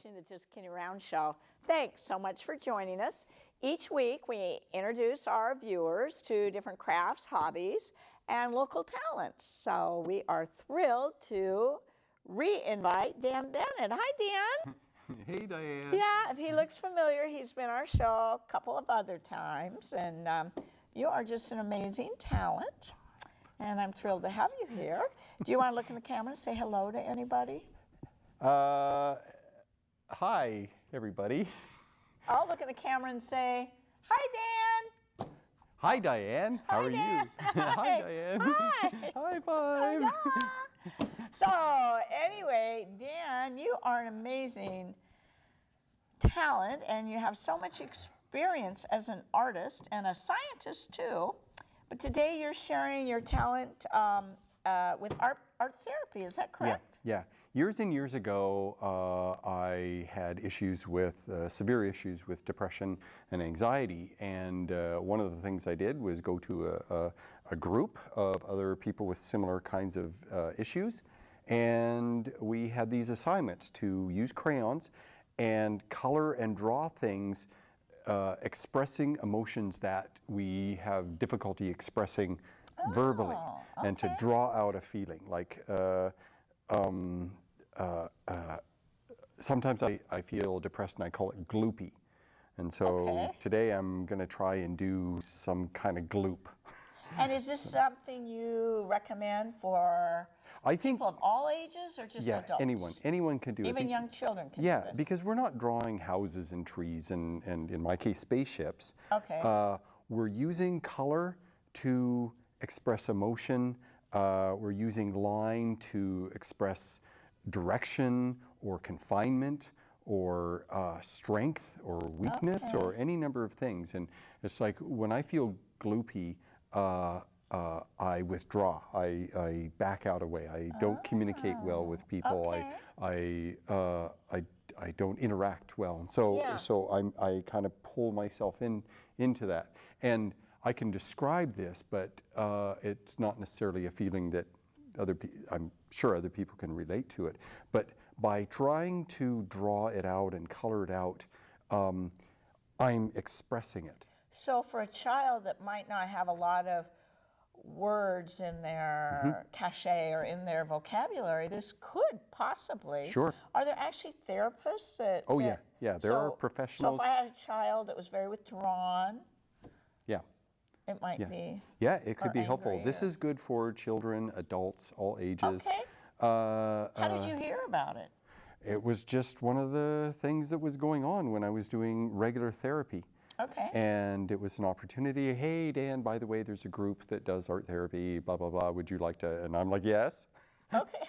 watching the Just Kidding Around show. Thanks so much for joining us. Each week we introduce our viewers to different crafts, hobbies, and local talents. So we are thrilled to re-invite Dan Bennet. Hi, Dan. Hey, Diane. Yeah, if he looks familiar, he's been on our show a couple of other times, and you are just an amazing talent, and I'm thrilled to have you here. Do you want to look in the camera and say hello to anybody? Hi, everybody. I'll look in the camera and say, hi, Dan. Hi, Diane. How are Dan. you? Hi, Diane. Hi. High five. So anyway, Dan, you are an amazing talent, and you have so much experience as an artist and a scientist too. But today you're sharing your talent with art therapy. Is that correct? Yeah. Years and years ago, I had severe issues with depression and anxiety, and one of the things I did was go to a group of other people with similar kinds of issues, and we had these assignments to use crayons and color and draw things expressing emotions that we have difficulty expressing verbally, and to draw out a feeling. Like sometimes I feel depressed and I call it gloopy. And so today I'm going to try and do some kind of gloop. And is this something you recommend for people of all ages or just adults? Anyone can do it. Even young children can do this? Because we're not drawing houses and trees and in my case spaceships. We're using color to express emotion. We're using line to express direction or confinement or strength or weakness or any number of things. And it's like when I feel gloopy, I withdraw. I back out away. I don't communicate well with people. I don't interact well. And so I kind of pull myself into that. And I can describe this, but it's not necessarily a feeling that I'm sure other people can relate to it. But by trying to draw it out and color it out, I'm expressing it. So for a child that might not have a lot of words in their cachet or in their vocabulary, this could possibly. Sure. Are there actually therapists that? Oh, yeah. There are professionals. So if I had a child that was very withdrawn, it might be. Yeah, it could be helpful. This is good for children, adults, all ages. Okay. How did you hear about it? It was just one of the things that was going on when I was doing regular therapy. Okay. And it was an opportunity. Hey, Dan, by the way, there's a group that does art therapy, blah, blah, blah. Would you like to? And I'm like, yes. Okay.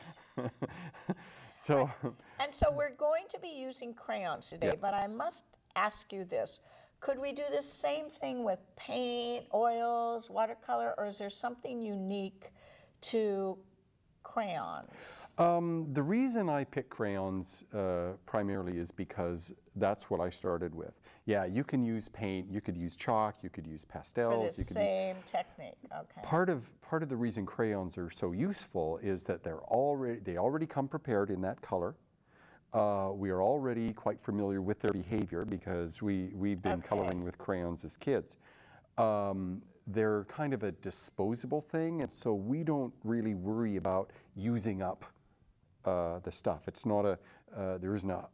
So. And so we're going to be using crayons today, but I must ask you this. Could we do the same thing with paint, oils, watercolor, or is there something unique to crayons? The reason I pick crayons primarily is because that's what I started with. Yeah, you can use paint, you could use chalk, you could use pastels. For the same technique, okay. Part of the reason crayons are so useful is that they already come prepared in that color. We are already quite familiar with their behavior because we've been coloring with crayons as kids. They're kind of a disposable thing, and so we don't really worry about using up the stuff. It's not there isn't a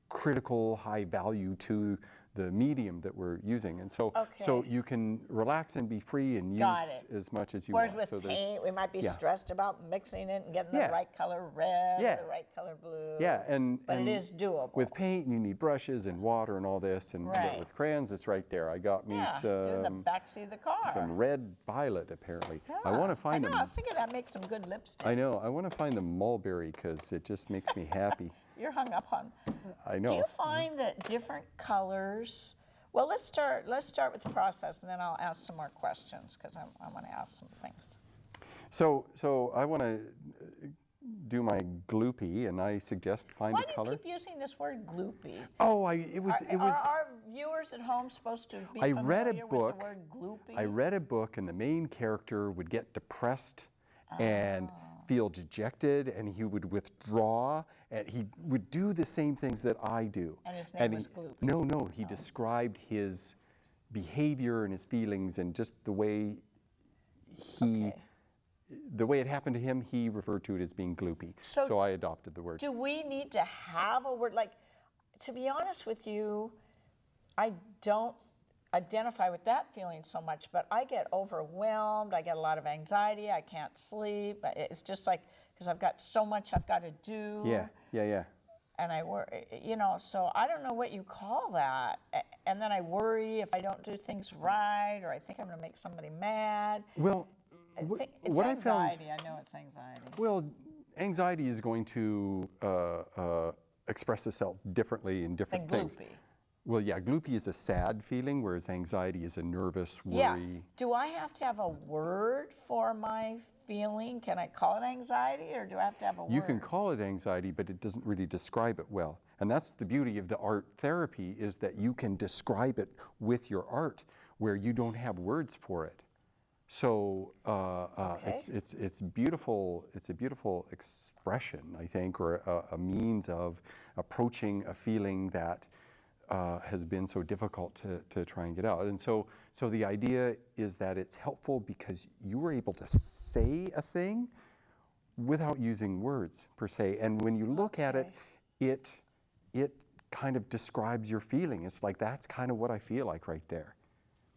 critical high value to the medium that we're using, and so you can relax and be free and use as much as you want. Whereas with paint, we might be stressed about mixing it and getting the right color red, or the right color blue. But it is doable. With paint, you need brushes and water and all this, and with crayons, it's right there. I got me in the backseat of the car. Some red violet, apparently. I want to find them. I was thinking that makes some good lipstick. I know. I want to find the mulberry because it just makes me happy. You're hung up on. I know. Do you find that different colors? Well, let's start with the process, and then I'll ask some more questions because I want to ask some things. So I want to do my gloopy, and I suggest find a color. Why do you keep using this word gloopy? Oh, it was. Are our viewers at home supposed to be familiar with the word gloopy? I read a book, and the main character would get depressed and feel dejected, and he would withdraw, and he would do the same things that I do. And his name was Gloop. No, he described his behavior and his feelings, and just the way the way it happened to him, he referred to it as being gloopy. So I adopted the word. Do we need to have a word? Like, to be honest with you, I don't identify with that feeling so much, but I get overwhelmed. I get a lot of anxiety. I can't sleep. It's just like, because I've got so much I've got to do. Yeah. And I worry, so I don't know what you call that. And then I worry if I don't do things right, or I think I'm going to make somebody mad. Well, it's what anxiety. I know it's anxiety. Well, anxiety is going to express itself differently in different things. Gloopy. Well, yeah, gloopy is a sad feeling, whereas anxiety is a nervous worry. Yeah. Do I have to have a word for my feeling? Can I call it anxiety, or do I have to have a word? You can call it anxiety, but it doesn't really describe it well. And that's the beauty of the art therapy, is that you can describe it with your art, where you don't have words for it. So it's beautiful. It's a beautiful expression, I think, or a means of approaching a feeling that has been so difficult to try and get out. And so the idea is that it's helpful because you were able to say a thing without using words per se. And when you look at it, it kind of describes your feeling. It's like, that's kind of what I feel like right there.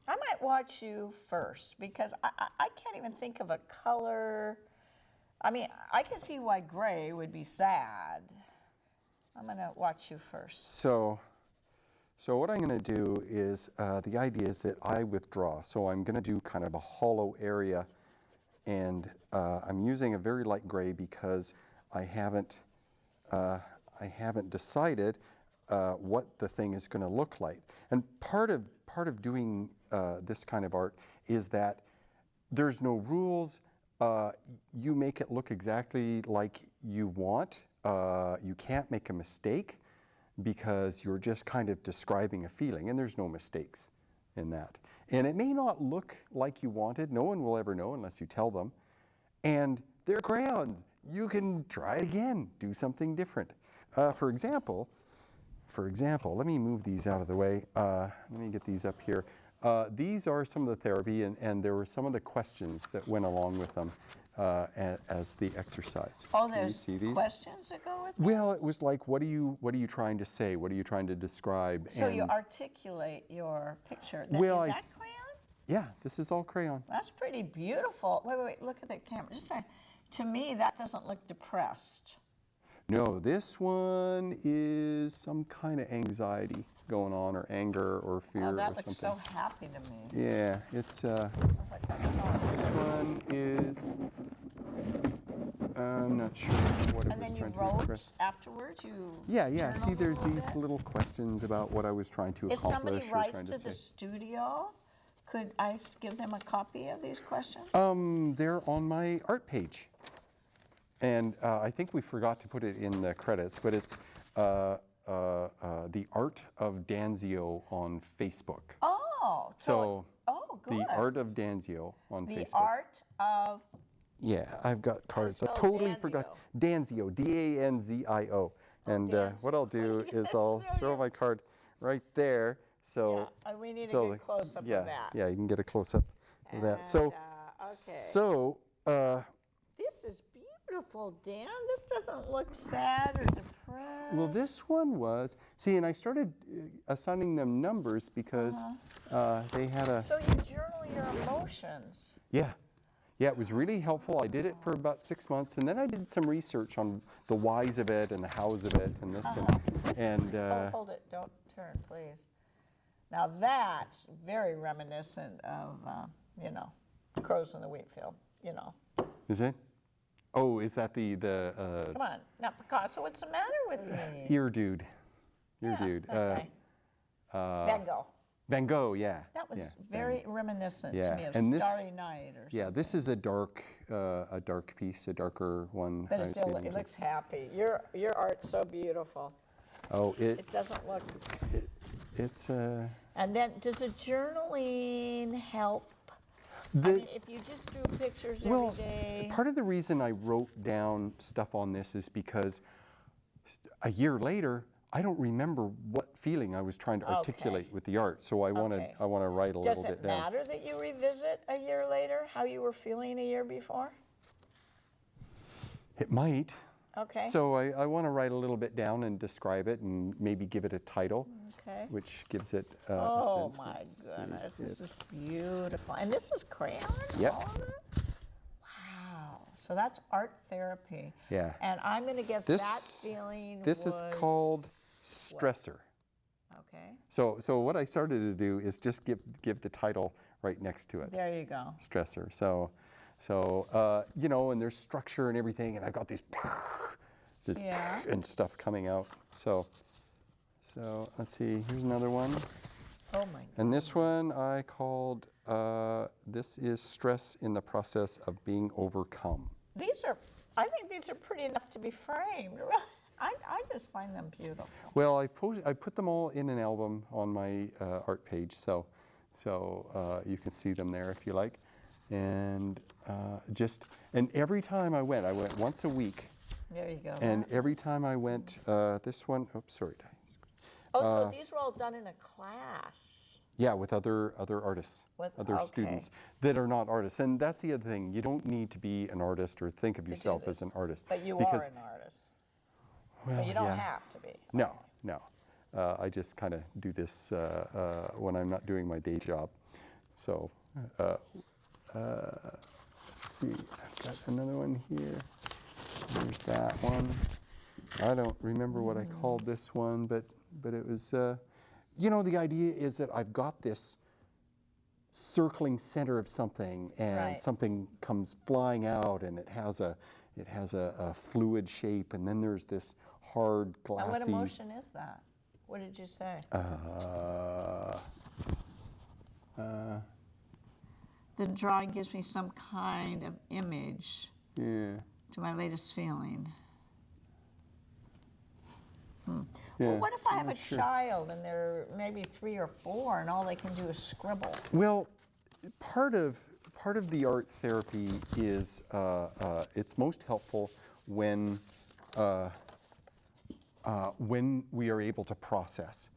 I might watch you first, because I can't even think of a color. I mean, I can see why gray would be sad. I'm going to watch you first. So what I'm going to do is, the idea is that I withdraw. So I'm going to do kind of a hollow area, and I'm using a very light gray because I haven't decided what the thing is going to look like. And part of doing this kind of art is that there's no rules. You make it look exactly like you want. You can't make a mistake, because you're just kind of describing a feeling, and there's no mistakes in that. And it may not look like you wanted. No one will ever know unless you tell them. And they're crayons. You can try it again, do something different. For example, let me move these out of the way. Let me get these up here. These are some of the therapy, and there were some of the questions that went along with them as the exercise. Oh, Can you there's see these? questions that go with Well, it was like, what are you trying to say? What are you trying to describe? So you articulate your picture. Is that crayon? Yeah, this is all crayon. That's pretty beautiful. Wait, look at that camera. Just say, to me, that doesn't look depressed. No, this one is some kind of anxiety going on, or anger, or fear, or something. That looks so happy to me. Yeah, it's, I was like, that's so this one is, I'm not sure what it And was then you trying to wrote express. afterwards? Yeah. See, journaled there's a little these bit? little questions about what I was trying to If accomplish somebody or writes trying to to the say. studio, could I give them a copy of these questions? They're on my art page. And I think we forgot to put it in the credits, but it's The Art of Danzio on Facebook. Oh, So good. The Art of Danzio on Facebook. The Art of, Yeah, I've got cards. I spell totally Danzio? forgot. Danzio, D-A-N-Z-I-O. And Danzio. what I'll do is I'll throw my card right there. So we need a good close-up of that. Yeah, you can get a close-up of that. So, This is beautiful, Dan. This doesn't look sad or depressed. well, this one was, see, and I started assigning them numbers because they had a... So you journal your emotions. Yeah, it was really helpful. I did it for about 6 months, and then I did some research on the whys of it and the hows of it and this and Hold it. Don't turn, please. Now that's very reminiscent of, Crows in the Wheat Field, Is it? Oh, is that the Come on, not Picasso. What's the matter with me? ear dude? Ear dude. Okay. Van Gogh. Van Gogh, yeah. That was yeah, very reminiscent yeah. to me of And this- Starry Night or something. Yeah, this is a dark piece, a darker one. But I was it still, feeling. it looks happy. Your art's so beautiful. Oh, It doesn't look. it's And then, does the journaling help I mean, if you just drew pictures every day. Part of the reason I wrote down stuff on this is because a year later, I don't remember what feeling I was trying to articulate with the art. So I want to write a little bit down. Does it matter that you revisit a year later how you were feeling a year before? It might. Okay. So I want to write a little bit down and describe it and maybe give it a title, which gives it oh a sense. my goodness, this is beautiful. And this is crayon? Yep. All of it? Wow. So that's art therapy. Yeah. And I'm going to guess that feeling This is called stressor. Okay. So what I started to do is just give the title right next to it. There you go. Stressor. So you know, and there's structure and everything, and I've got this and stuff coming out. So let's see. Here's another one. Oh my. And this one I called. This is stress in the process of being overcome. I think these are pretty enough to be framed. I just find them beautiful. Well, I put them all in an album on my art page, so you can see them there if you like. And and every time I went once a week. There you go. And every time I went, this one, oops, sorry. Oh, so these were all done in a class. Yeah, with other artists, other students that are not artists. And that's the other thing. You don't need to be an artist or think of yourself as an artist. But you are an artist. Well, but you don't have to be. No. I just kind of do this when I'm not doing my day job. So let's see. I've got another one here. There's that one. I don't remember what I called this one, but it was, you know, the idea is that I've got this circling center of something, and something comes flying out, and it has a fluid shape, and then there's this hard glassy. And what emotion is that? What did you say? The drawing gives me some kind of image to my latest feeling. Well, what if I have a child and they're maybe 3 or 4 and all they can do is scribble? Well, part of the art therapy is it's most helpful when we are able to process.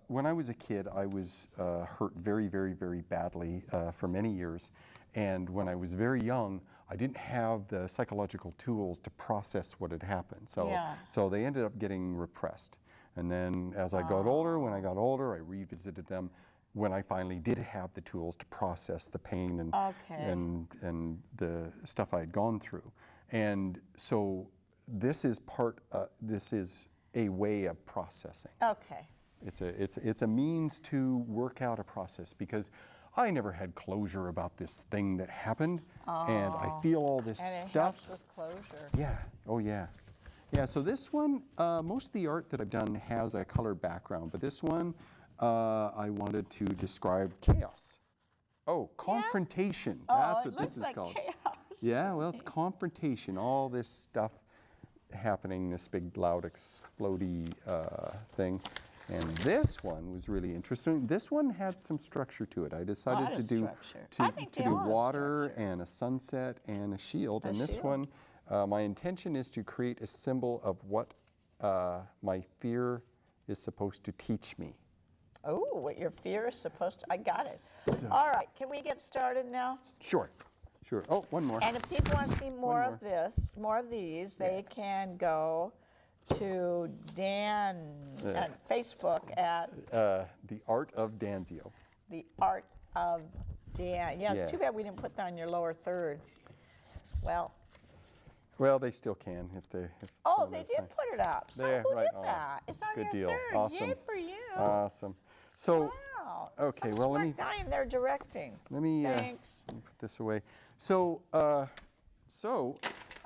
When I was a kid, I was hurt very, very, very badly for many years. And when I was very young, I didn't have the psychological tools to process what had happened. So they ended up getting repressed. And then as I got older, when I got older, I revisited them when I finally did have the tools to process the pain and the stuff I had gone through. And so this is this is a way of processing. Okay. It's a means to work out a process, because I never had closure about this thing that happened, and I feel all this stuff. And it helps with closure. Yeah. Oh yeah. Yeah. So this one, most of the art that I've done has a color background, but this one, I wanted to describe chaos. Oh, confrontation. That's what this is called. Chaos. Yeah. Well, it's confrontation. All this stuff happening, this big loud explodey thing. And this one was really interesting. This one had some structure to it. I decided to do water and a sunset and a shield. And this one, my intention is to create a symbol of what my fear is supposed to teach me. Oh, what your fear is supposed to, I got it. All right, can we get started now? Sure. Oh, one more. And if people want to see more of this, more of these, they can go to Dan at Facebook at The Art of Danzio. The Art of Dan. Yeah, it's too bad we didn't put that on your lower third. Well, they still can if they. Oh, they did put it up. So who did that? It's on Good your deal. third. Awesome. Yay for you. Awesome. So. Wow. Okay. Some Well, smart guy in there directing. Let me put this away. So. All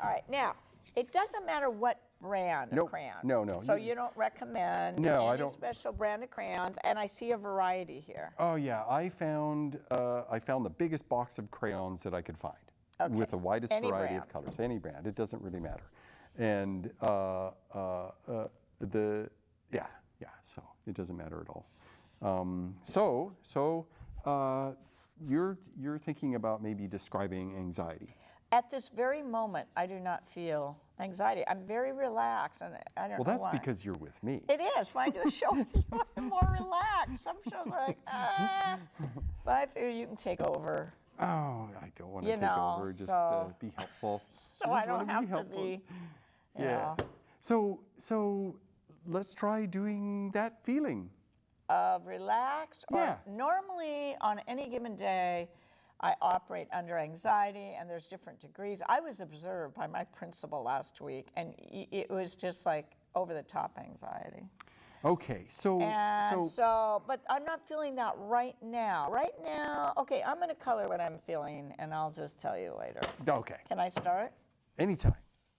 right. Now, it doesn't matter what brand of crayon. No. So you don't recommend any special brand of crayons, and I see a variety here. Oh yeah, I found the biggest box of crayons that I could find, with the widest variety of colors. Any brand, it doesn't really matter. And so it doesn't matter at all. you're thinking about maybe describing anxiety. At this very moment, I do not feel anxiety. I'm very relaxed, and I don't know Well, that's why. because you're with me. It is. When I do a show with you, I'm more relaxed. Some shows are like, ah. But I figure you can take over. Oh, I don't want to You take know, over. Just so- be helpful. So I don't have to be. Yeah. So let's try doing that feeling. Relaxed. Or Yeah. normally, on any given day, I operate under anxiety, and there's different degrees. I was observed by my principal last week, and it was just like over-the-top anxiety. Okay. And so, but I'm not feeling that right now. Right now, okay, I'm going to color what I'm feeling, and I'll just tell you later. Okay. Can I start? Anytime.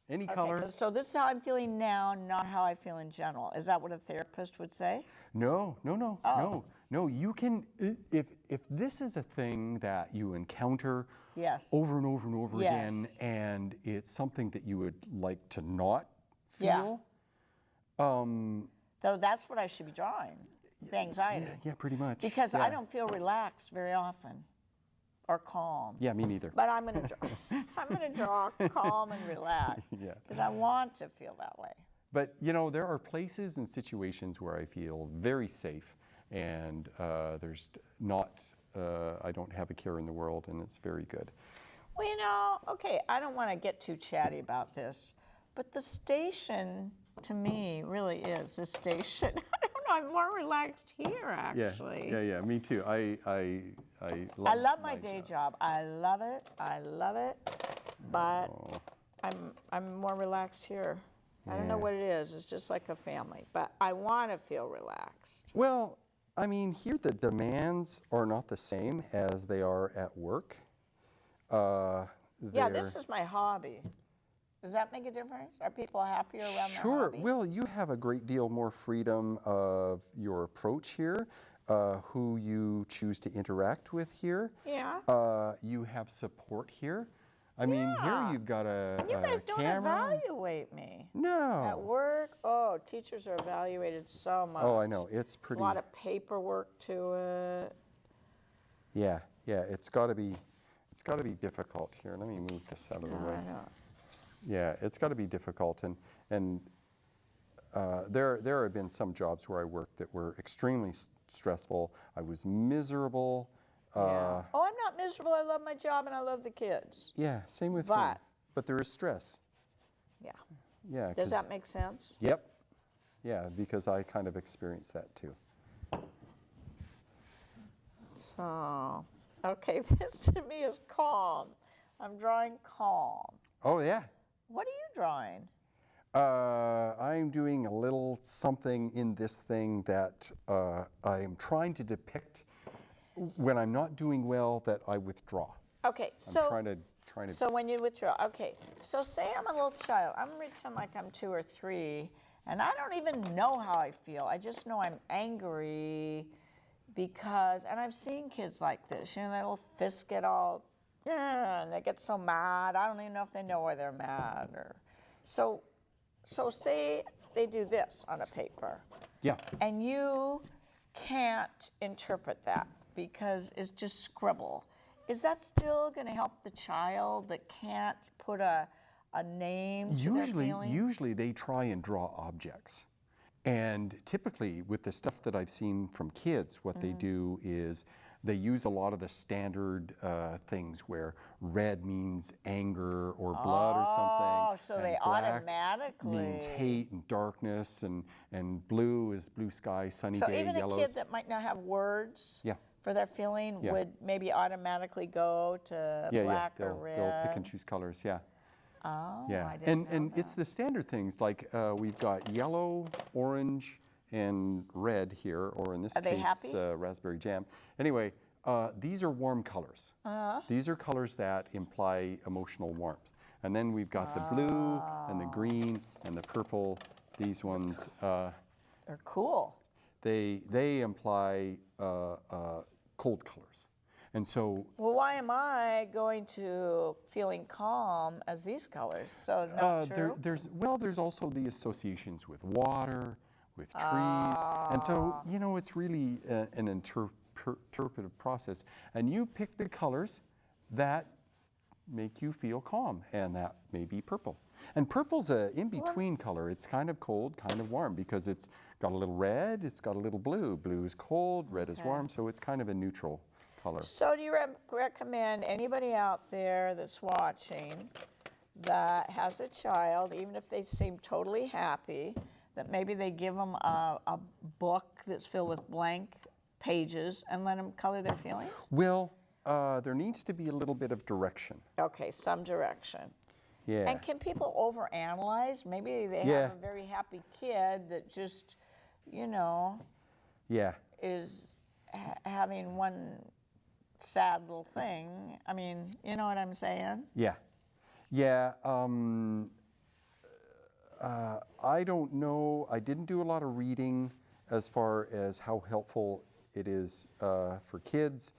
Any Okay, color. so this is how I'm feeling now, not how I feel in general. Is that what a therapist would say? No. Oh. No. You can if this is a thing that you encounter Yes. over and over and over Yes. again, and it's something that you would like to not Yeah. feel. So that's what I should be drawing, the anxiety. Yeah, pretty much. Because yeah. I don't feel relaxed very often or calm. Yeah, me neither. But I'm going to draw calm and relaxed Yeah. because I want to feel that way. But there are places and situations where I feel very safe, and there's not. I don't have a care in the world, and it's very good. Well, okay, I don't want to get too chatty about this, but the station to me really is the station. I don't know, I'm more relaxed here actually. Yeah. Me too. I love my day job. I love it. But I'm more relaxed here. I don't know what it is. It's just like a family. But I want to feel relaxed. Well, I mean, here the demands are not the same as they are at work. Yeah, this is my hobby. Does that make a difference? Are people happier around their Sure. hobby? Well, you have a great deal more freedom of your approach here, who you choose to interact with here. Yeah. You have support here. I mean, here Yeah. you've got a And you guys don't camera. evaluate me. At No. work, teachers are evaluated so much. Oh, I know. It's There's pretty. a lot of paperwork to it. Yeah. It's got to be difficult here. Let me move this out of the way. I know. Yeah, it's got to be difficult, and there have been some jobs where I worked that were extremely stressful. I was miserable. Yeah. I'm not miserable. I love my job and I love the kids. Yeah, same with me. But- But there is stress. Yeah. Yeah. Does 'cause- that make sense? Yep. Yeah, because I kind of experienced that too. So, okay, this to me is calm. I'm drawing calm. Oh yeah. What are you drawing? I'm doing a little something in this thing that I'm trying to depict when I'm not doing well, that I withdraw. Okay, I'm trying to. So when you withdraw, okay. So say I'm a little child. I'm gonna pretend like I'm 2 or 3, and I don't even know how I feel. I just know I'm angry because, and I've seen kids like this. Their little fists get all, and they get so mad. I don't even know if they know why they're mad. So say they do this on a paper, Yeah. and you can't interpret that because it's just scribble. Is that still going to help the child that can't put a name to their feeling? Usually they try and draw objects. And typically with the stuff that I've seen from kids, what they do is they use a lot of the standard things where red means anger or blood or something. Oh, so and they black automatically means hate and darkness, and blue is blue sky, sunny So day, even yellows. a kid that might not have words Yeah. for their feeling Yeah. would maybe automatically go to black or red. They'll pick and choose colors, yeah. Oh, Yeah, I didn't know and that. it's the standard things like we've got yellow, orange, and red here, or in this Are they case, happy? raspberry jam. Anyway, these are warm colors. These are colors that imply emotional warmth. And then we've got the blue and the green and the purple. These ones, They're cool. they imply cold colors. And so Well, why am I going to feeling calm as these colors? So not true? there's also the associations with water, with trees, and so it's really an interpretive process, and you pick the colors that make you feel calm, and that may be purple. And purple's a in-between color. It's kind of cold, kind of warm, because it's got a little red, it's got a little blue. Blue is cold, red is warm, so it's kind of a neutral color. So do you recommend anybody out there that's watching that has a child, even if they seem totally happy, that maybe they give them a book that's filled with blank pages and let them color their feelings? Well, there needs to be a little bit of direction. Okay, some direction. Yeah. And can people overanalyze? Maybe they have a very happy kid that just, you know, is having one sad little thing. I mean, you know what I'm saying? Yeah. Yeah. I don't know. I didn't do a lot of reading as far as how helpful it is for kids,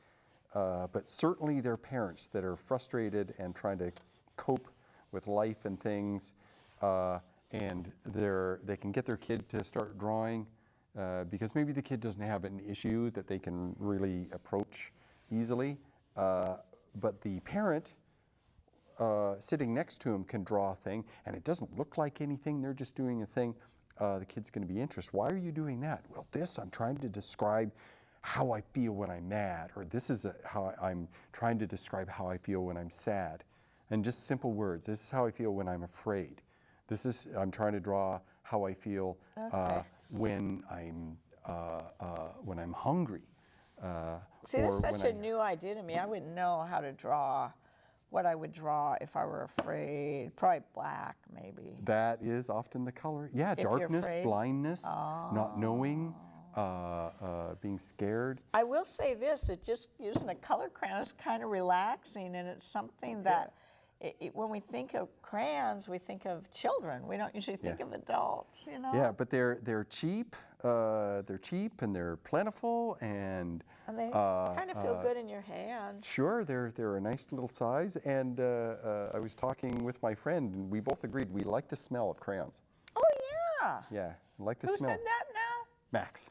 but certainly their parents that are frustrated and trying to cope with life and things, and they can get their kid to start drawing because maybe the kid doesn't have an issue that they can really approach easily, but the parent sitting next to him can draw a thing, and it doesn't look like anything. They're just doing a thing. The kid's going to be interested. Why are you doing that? Well, I'm trying to describe how I feel when I'm mad, or this is how I'm trying to describe how I feel when I'm sad. And just simple words. This is how I feel when I'm afraid. I'm trying to draw how I feel when I'm hungry. See, this is such a new idea to me. I wouldn't know how to draw what I would draw if I were afraid. Probably black, maybe. That is often the color. Yeah, If darkness, you're afraid. blindness, not knowing, being scared. I will say this, that just using a color crayon is kind of relaxing, and it's something that when we think of crayons, we think of children. We don't usually think of adults, you know? Yeah, but they're cheap. They're cheap and they're plentiful, and they kind of feel good in your hand. Sure, they're a nice little size. And I was talking with my friend, and we both agreed we like the smell of crayons. Oh yeah. Yeah, like the Who smell. said that now? Max.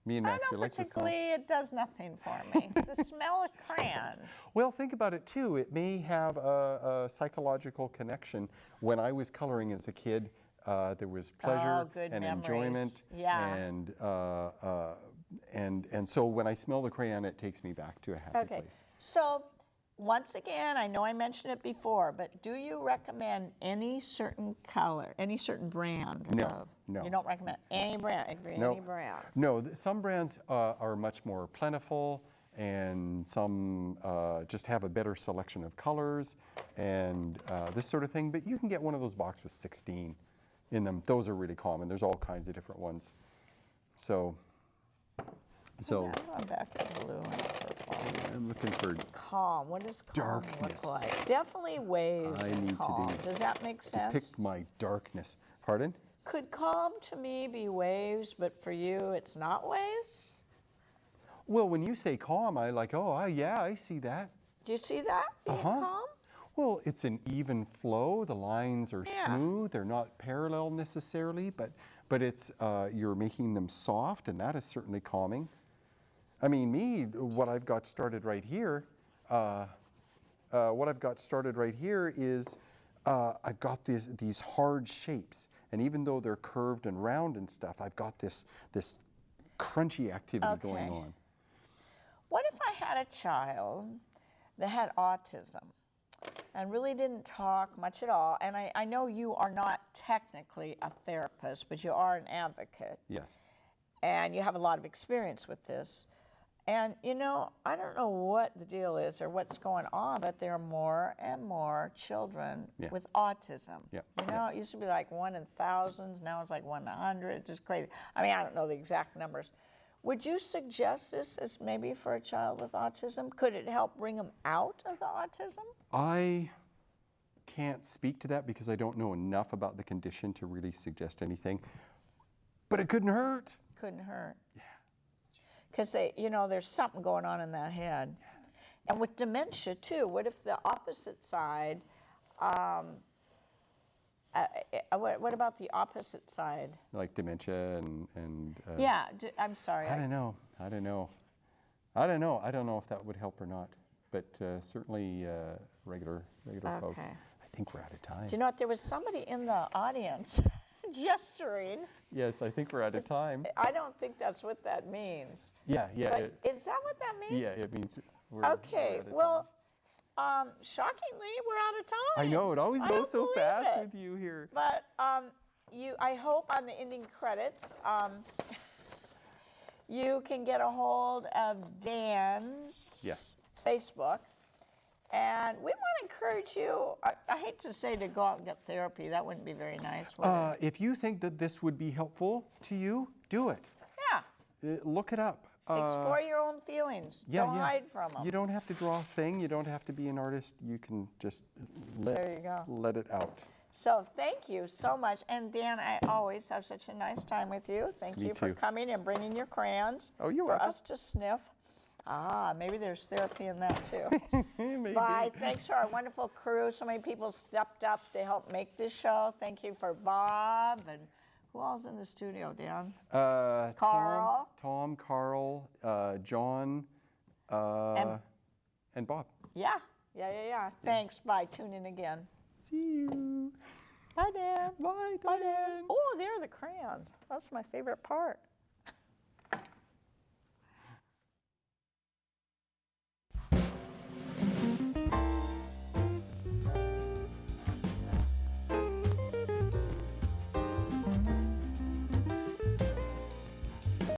Me and Max, I we don't like the smell. particularly, it does nothing for me. The smell of crayon. Well, think about it too. It may have a psychological connection. When I was coloring as a kid, there was pleasure good and memories. enjoyment, Yeah. and so when I smell the crayon, it takes me back to a happy place. So once again, I know I mentioned it before, but do you recommend any certain color, any certain brand? No. You don't recommend any brand? Any brand? No, some brands are much more plentiful, and some just have a better selection of colors and this sort of thing. But you can get one of those boxes with 16 in them. Those are really common. There's all kinds of different ones. So. I'm going back to blue and purple. I'm looking for Calm. What does calm darkness. look like? Definitely waves I and need calm. to Does that make sense? depict my darkness. Pardon? Could calm to me be waves, but for you it's not waves? Well, when you say calm, I see that. Do you see that being calm? Well, it's an even flow. The lines are smooth. They're not parallel necessarily, but it's you're making them soft, and that is certainly calming. I mean, what I've got started right here, is I've got these hard shapes, and even though they're curved and round and stuff, I've got this crunchy activity going on. What if I had a child that had autism and really didn't talk much at all? And I know you are not technically a therapist, but you are an advocate. Yes. And you have a lot of experience with this. And, you know, I don't know what the deal is or what's going on, but there are more and more children with autism. Yeah. You know, it used to be like 1 in thousands. Now it's like 1 in 100. Just crazy. I mean, I don't know the exact numbers. Would you suggest this as maybe for a child with autism? Could it help bring them out of the autism? I can't speak to that because I don't know enough about the condition to really suggest anything. But it couldn't hurt. Couldn't hurt. Yeah. Because there's something going on in that head. Yeah. And with dementia too, what if the opposite side, what about the opposite side? Like dementia and yeah, I'm sorry. I don't know. I don't know. I don't know if that would help or not, but certainly regular folks. Okay. I think we're out of time. Do you know what? There was somebody in the audience gesturing. Yes, I think we're out of time. I don't think that's what that means. Yeah. But is that what that means? Yeah, it means we're Okay, out of well, shockingly, we're out of time. I know, it always I goes don't so believe fast it. with you here. But I hope on the ending credits, you can get a hold of Dan's Facebook. And we want to encourage you, I hate to say to go out and get therapy. That wouldn't be very nice, would it? If you think that this would be helpful to you, do it. Yeah. Look it up. Explore your own feelings. Don't hide from them. You don't have to draw a thing. You don't have to be an artist. You can just There you go. let it out. So thank you so much. And Dan, I always have such a nice time with you. Thank Me you for too. coming and bringing your crayons Oh, you're for welcome. us to sniff. Ah, maybe there's therapy in that too. Maybe. Bye. Thanks to our wonderful crew. So many people stepped up to help make this show. Thank you for Bob and who else in the studio, Dan? Carl. Tom, Carl, John, and Bob. Yeah. Thanks. Bye. Tune in again. See you. Bye, Dan. Bye, Bye, Dan. Dan. Oh, there are the crayons. That's my favorite part.